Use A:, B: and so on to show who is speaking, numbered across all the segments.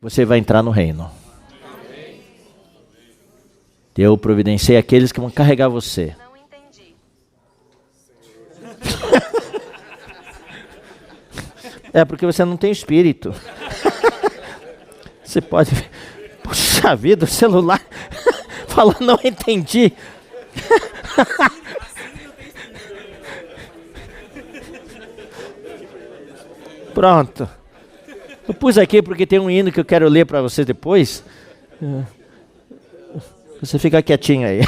A: você vai entrar no reino. Eu providenciei aqueles que vão carregar você.
B: Não entendi.
A: É porque você não tem espírito. Você pode... Puxa vida, o celular... Falando, não entendi. Pronto. Eu pus aqui porque tem um hino que eu quero ler para você depois. Você fica quietinho aí.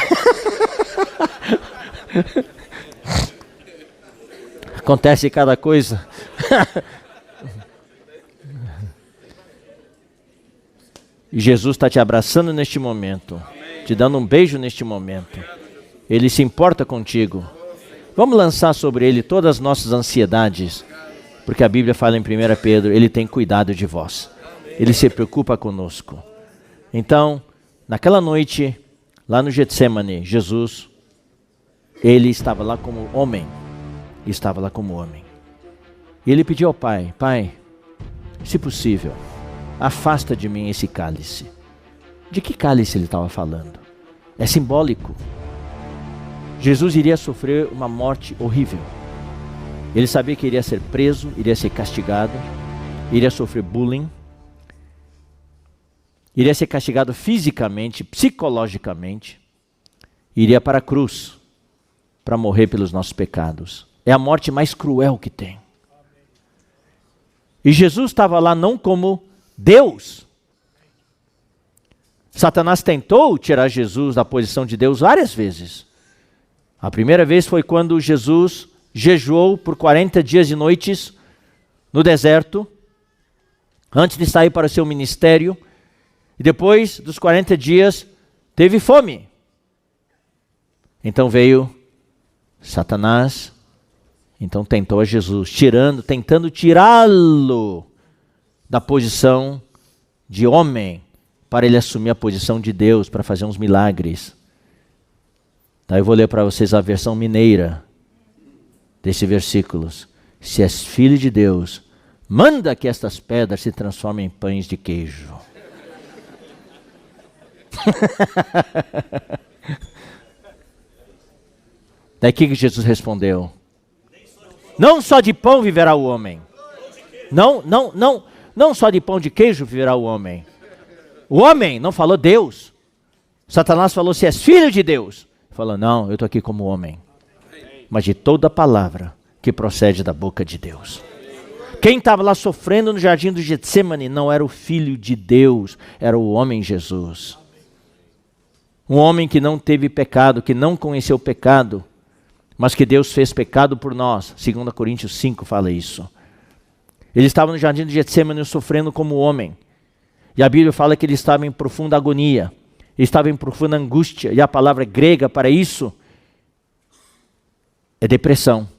A: Acontece cada coisa. E Jesus está te abraçando neste momento, te dando um beijo neste momento. Ele se importa contigo. Vamos lançar sobre ele todas as nossas ansiedades, porque a Bíblia fala em 1 Pedro, ele tem cuidado de vós. Ele se preocupa conosco. Então, naquela noite, lá no Getsemane, Jesus, ele estava lá como homem. Estava lá como homem. E ele pediu ao Pai, Pai, se possível, afasta de mim esse cálice. De que cálice ele estava falando? É simbólico. Jesus iria sofrer uma morte horrível. Ele sabia que iria ser preso, iria ser castigado, iria sofrer bullying, iria ser castigado fisicamente, psicologicamente, iria para a cruz para morrer pelos nossos pecados. É a morte mais cruel que tem. E Jesus estava lá não como Deus. Satanás tentou tirar Jesus da posição de Deus várias vezes. A primeira vez foi quando Jesus jejuou por 40 dias e noites no deserto, antes de sair para o seu ministério. E depois dos 40 dias, teve fome. Então veio Satanás, então tentou a Jesus, tentando tirá-lo da posição de homem, para ele assumir a posição de Deus, para fazer uns milagres. Daí eu vou ler para vocês a versão mineira desses versículos. Se és filho de Deus, manda que estas pedras se transformem em pães de queijo. Daí que Jesus respondeu? Não só de pão viverá o homem. Não só de pão de queijo viverá o homem. O homem não falou Deus. Satanás falou, se és filho de Deus. Falou, não, eu estou aqui como homem. Mas de toda palavra que procede da boca de Deus. Quem estava lá sofrendo no jardim do Getsemane não era o filho de Deus, era o homem Jesus. Um homem que não teve pecado, que não conheceu o pecado, mas que Deus fez pecado por nós. 2 Coríntios 5 fala isso. Ele estava no jardim do Getsemane sofrendo como homem. E a Bíblia fala que ele estava em profunda agonia. Ele estava em profunda angústia. E a palavra grega para isso é depressão.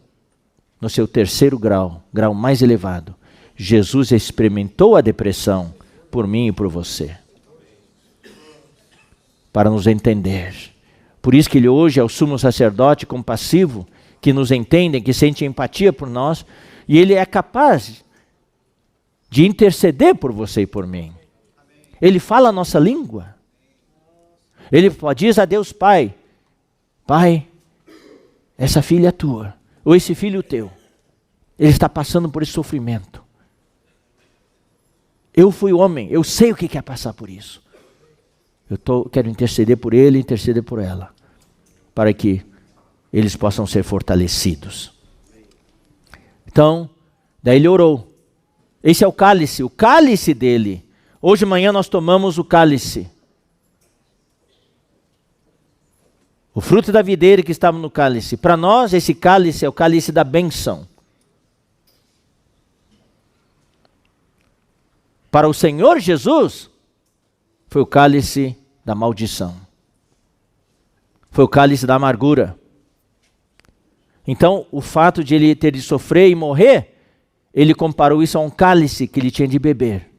A: No seu terceiro grau, grau mais elevado. Jesus experimentou a depressão por mim e por você. Para nos entender. Por isso que ele hoje é o sumo sacerdote compassivo, que nos entende, que sente empatia por nós. E ele é capaz de interceder por você e por mim. Ele fala a nossa língua. Ele diz a Deus Pai, Pai, essa filha é tua, ou esse filho teu, ele está passando por esse sofrimento. Eu fui homem, eu sei o que é passar por isso. Quero interceder por ele, interceder por ela, para que eles possam ser fortalecidos. Então, daí ele orou. Esse é o cálice dele. Hoje de manhã nós tomamos o cálice. O fruto da videira que estava no cálice. Para nós, esse cálice é o cálice da bênção. Para o Senhor Jesus, foi o cálice da maldição. Foi o cálice da amargura. Então, o fato de ele ter de sofrer e morrer, ele comparou isso a um cálice que ele tinha de beber.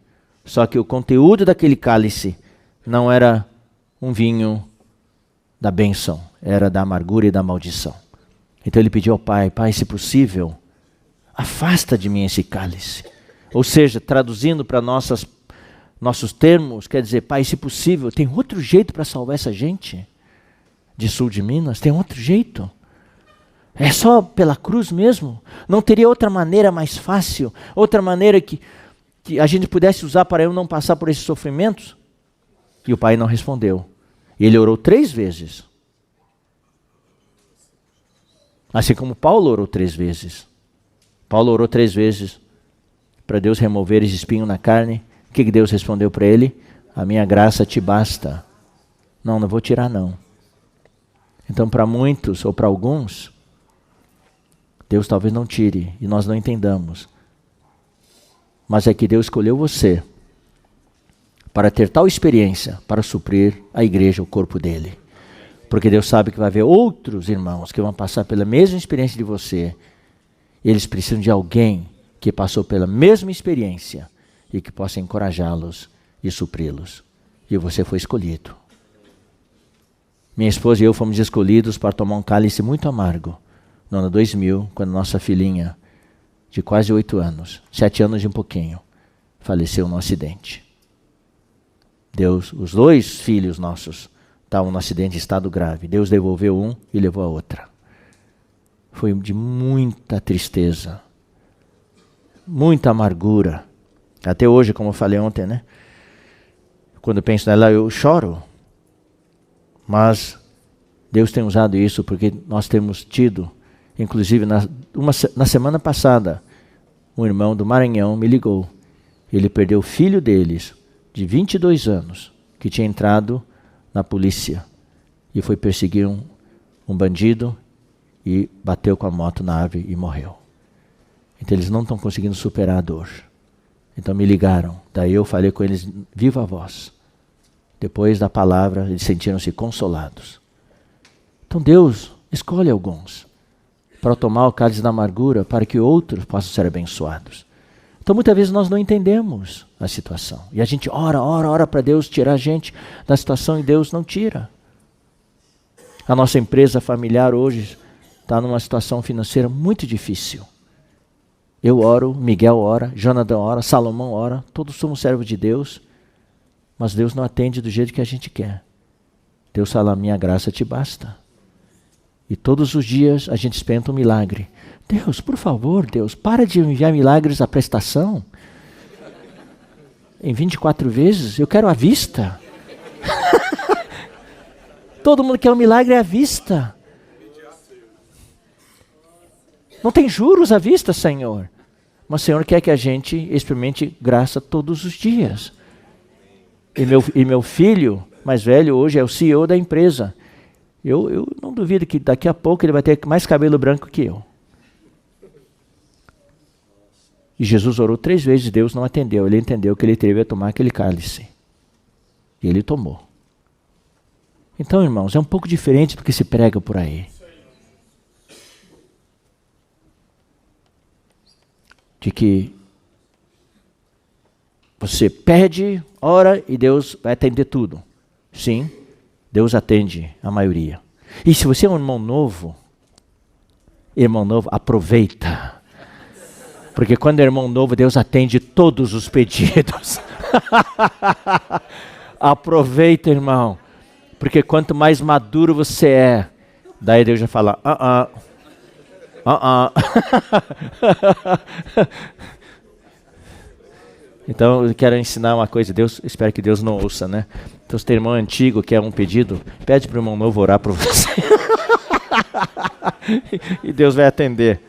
A: Só que o conteúdo daquele cálice não era um vinho da bênção, era da amargura e da maldição. Então ele pediu ao Pai, Pai, se possível, afasta de mim esse cálice. Ou seja, traduzindo para nossas nossos termos, quer dizer, Pai, se possível, tem outro jeito para salvar essa gente de sul de Minas? Tem outro jeito? É só pela cruz mesmo? Não teria outra maneira mais fácil? Outra maneira que a gente pudesse usar para eu não passar por esses sofrimentos? E o pai não respondeu. Ele orou 3 vezes. Assim como Paulo orou 3 vezes. Paulo orou 3 vezes para Deus remover esse espinho na carne. O que Deus respondeu para ele? A minha graça te basta. Não vou tirar não. Então para muitos ou para alguns, Deus talvez não tire e nós não entendamos. Mas é que Deus escolheu você para ter tal experiência, para suprir a igreja, o corpo dele. Porque Deus sabe que vai haver outros irmãos que vão passar pela mesma experiência de você. E eles precisam de alguém que passou pela mesma experiência e que possa encorajá-los e supri-los. E você foi escolhido. Minha esposa e eu fomos escolhidos para tomar um cálice muito amargo no ano 2000, quando nossa filhinha, de quase 8 anos, 7 anos e um pouquinho, faleceu num acidente. Deus, os 2 filhos nossos estavam no acidente em estado grave. Deus devolveu um e levou a outra. Foi de muita tristeza, muita amargura. Até hoje, como eu falei ontem, né? Quando eu penso nela, eu choro. Mas Deus tem usado isso porque nós temos tido, inclusive na semana passada, um irmão do Maranhão me ligou. Ele perdeu o filho deles, de 22 anos, que tinha entrado na polícia e foi perseguir um bandido e bateu com a moto na árvore e morreu. Então eles não estão conseguindo superar a dor. Então me ligaram, daí eu falei com eles viva voz. Depois da palavra, eles sentiram-se consolados. Então Deus escolhe alguns para tomar o cálice da amargura, para que outros possam ser abençoados. Então muitas vezes nós não entendemos a situação. E a gente ora para Deus tirar a gente da situação e Deus não tira. A nossa empresa familiar hoje está numa situação financeira muito difícil. Eu oro, Miguel ora, Jonathan ora, Salomão ora, todos somos servos de Deus, mas Deus não atende do jeito que a gente quer. Deus fala, minha graça te basta. E todos os dias a gente espera um milagre. Deus, por favor, Deus, para de enviar milagres à prestação. Em 24 vezes, eu quero à vista. Todo mundo quer um milagre à vista. Não tem juros à vista, Senhor. Mas o Senhor quer que a gente experimente graça todos os dias. E meu filho mais velho hoje é o CEO da empresa. Eu não duvido que daqui a pouco ele vai ter mais cabelo branco que eu. E Jesus orou 3 vezes e Deus não atendeu. Ele entendeu que ele teria que tomar aquele cálice. E ele tomou. Então, irmãos, é um pouco diferente do que se prega por aí. De que você pede, ora e Deus vai atender tudo. Sim, Deus atende a maioria. E se você é um irmão novo, aproveita. Porque quando é irmão novo, Deus atende todos os pedidos. Aproveita, irmão. Porque quanto mais maduro você é, daí Deus já fala, Então eu quero ensinar uma coisa, espero que Deus não ouça, né? Então se tem irmão antigo que é um pedido, pede para o irmão novo orar por você. E Deus vai atender.